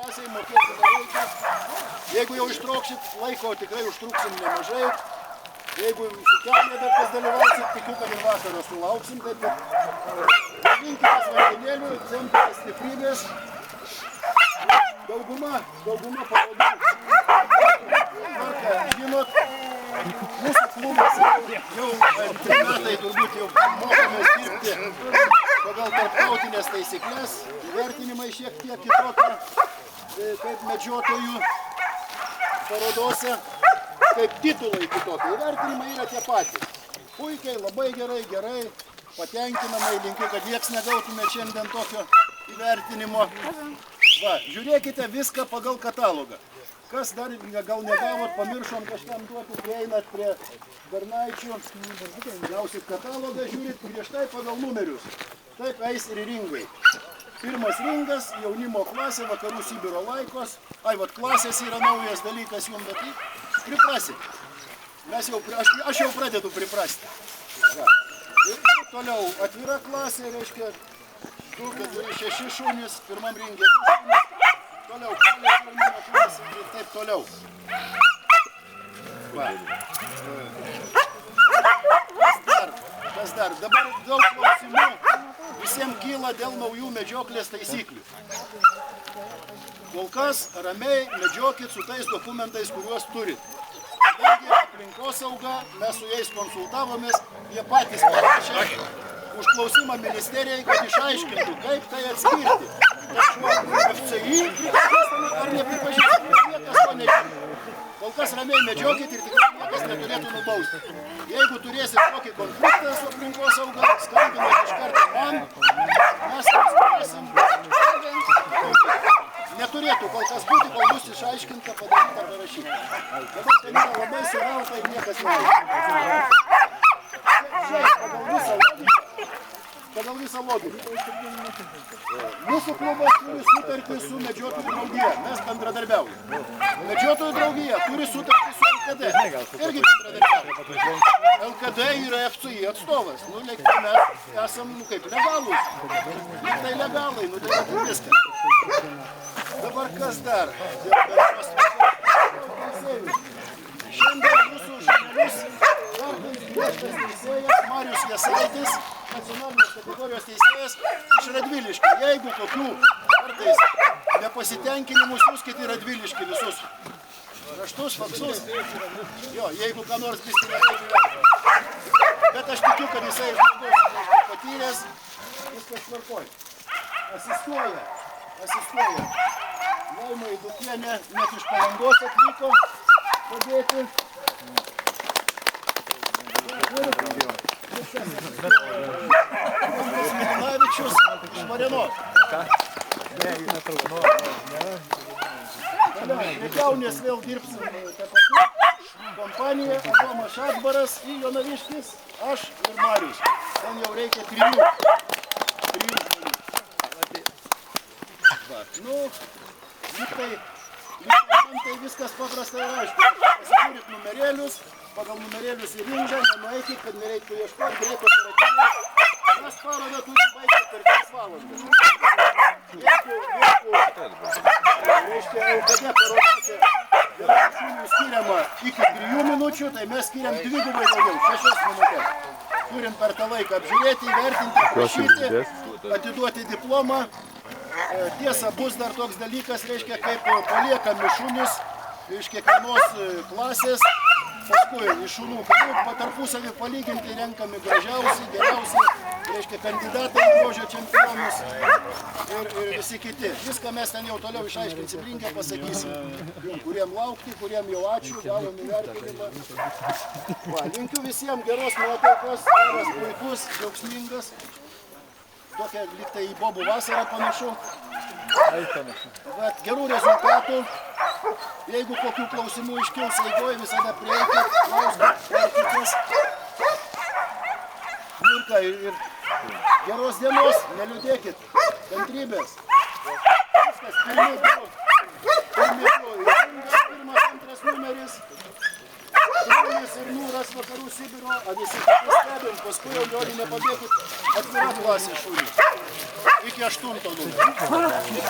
Mokėti nereikia. Jeigu jau ištrauksit laiko, tikrai užtruksim nemažai. Jeigu su kelininkas dalyvausit, tikiu, kad ir vakarą sulauksim. Taip, vadinkitės vandenėlių, semkitės stiprybės. Dauguma parodų. Žinot, mūsų klubas jau 3 metai turbūt jau mokomės dirbti pagal tarptautinės taisyklės. Įvertinimai šiek tiek kitokie, kaip medžiotojų parodose, kaip titulai kitokie. Įvertinimai yra tie patys. Puikiai, labai gerai, patenkinamai, linkiu, kad nieks negautume šiandien tokio įvertinimo. Va, žiūrėkite viską pagal katalogą. Kas dar gal negavot, pamiršom kažkam duoti, prieinat prie Bernaičių, gausit katalogą, žiūrit griežtai pagal numerius. Taip eis ir ringai. Pirmas ringas, jaunimo klasė, vakarų Sibiro laikos. Vat klasės yra naujas dalykas jums, bet priprasit. Aš jau pradedu priprasti. Ir toliau atvira klasė, reiškia 2, 4, 6 šunys, pirmam ringe 2 šunys. Toliau, šunys ir taip toliau. Kas dar? Dabar daug klausimų visiems kyla dėl naujų medžioklės taisyklių. Kol kas ramiai medžiokit su tais dokumentais, kuriuos turit. Kadangi aplinkosauga, mes su jais konsultavomės, jie patys parašė užklausimą ministerijai, kad išaiškintų, kaip tai atskirti. Šuo FCI pripažįstama ar nepripažįstama, niekas to nežino. Kol kas ramiai medžiokit ir tikrai niekas neturėtų nubausti. Jeigu turėsit kokį konfliktą su aplinkosauga, skambinat iš karto man, mes spręsim. Neturėtų kol kas būti, kol bus išaiškinta, padaryta, parašyta. Dabar tai yra labai suvelta ir niekas nežino. Pagal visą logiką. Mūsų klubas turi sutartį su medžiotojų draugija. Mes bendradarbiaujame. Medžiotojų draugija turi sutartį su LKD. Irgi bendradarbiaujame. LKD yra FCI atstovas. Mes esam kaip legalūs. Tai legalai, tai viskas. Dabar kas dar? Šiandien mūsų žmonėmis vertins griežtas teisėjas Marius Jasaitis, nacionalinės kategorijos teisėjas iš Radviliškio. Jeigu tokių kartais nepasitenkinimų, siųskite į Radviliškį visus raštus, faksus. Jo, jeigu ką nors biškį nepažiūrėtų. Bet aš tikiu, kad jisai žmogus patyręs, viskas tvarkoj. Asistuoja. Laima Eidukienė net iš Palangos atvyko padėti. Milinavičius iš Varėnos. Prekiaunės vėl dirbsim tą patį. Kompanija, Adomas Šakbaras, Jonaviškis, aš ir Marius. Ten jau reikia 3 žmonių. Man tai viskas paprasta ir aišku. Pasižiūrit numerėlius, pagal numerėlius į ringą, nenueikit, kad nereiktų ieškoti, greitai operatyviai. Mes parodą turim baigti per 3 valandas. Jeigu reiškia LKD parodose šunių skiriama iki 3 minučių, tai mes skiriam 2 daugiau, 6 minutės. Turim per tą laiką apžiūrėti, įvertinti, aprašyti, atiduoti diplomą. Tiesa, bus dar toks dalykas, reiškia, kaip paliekami šunys iš kiekvienos klasės, paskui iš šunų tarpusavį palyginti renkami gražiausi, geriausi, reiškia, kandidatai į grožio čempionus ir visi kiti. Viską mes ten jau toliau išaiškinsim, rinkę pasakysim, kuriem laukti, kuriem jau ačiū, gavom įvertinimą. Linkiu visiems geros nuotaikos, geras, puikus, džiaugsmingas. Tokia liktai į bobų vasarą panašu. Bet gerų rezultatų. Jeigu kokių klausimų iškils eigoj, visada prieikit, klauskit. Ir geros dienos, neliūdėkit, kantrybės. Viskas, pirmas, antras numeris. Braunis ir Nūras vakarų Sibiro, a visi stebim, paskui jau nori nepabėgti atvira klasė šunį. Iki 8 numerio.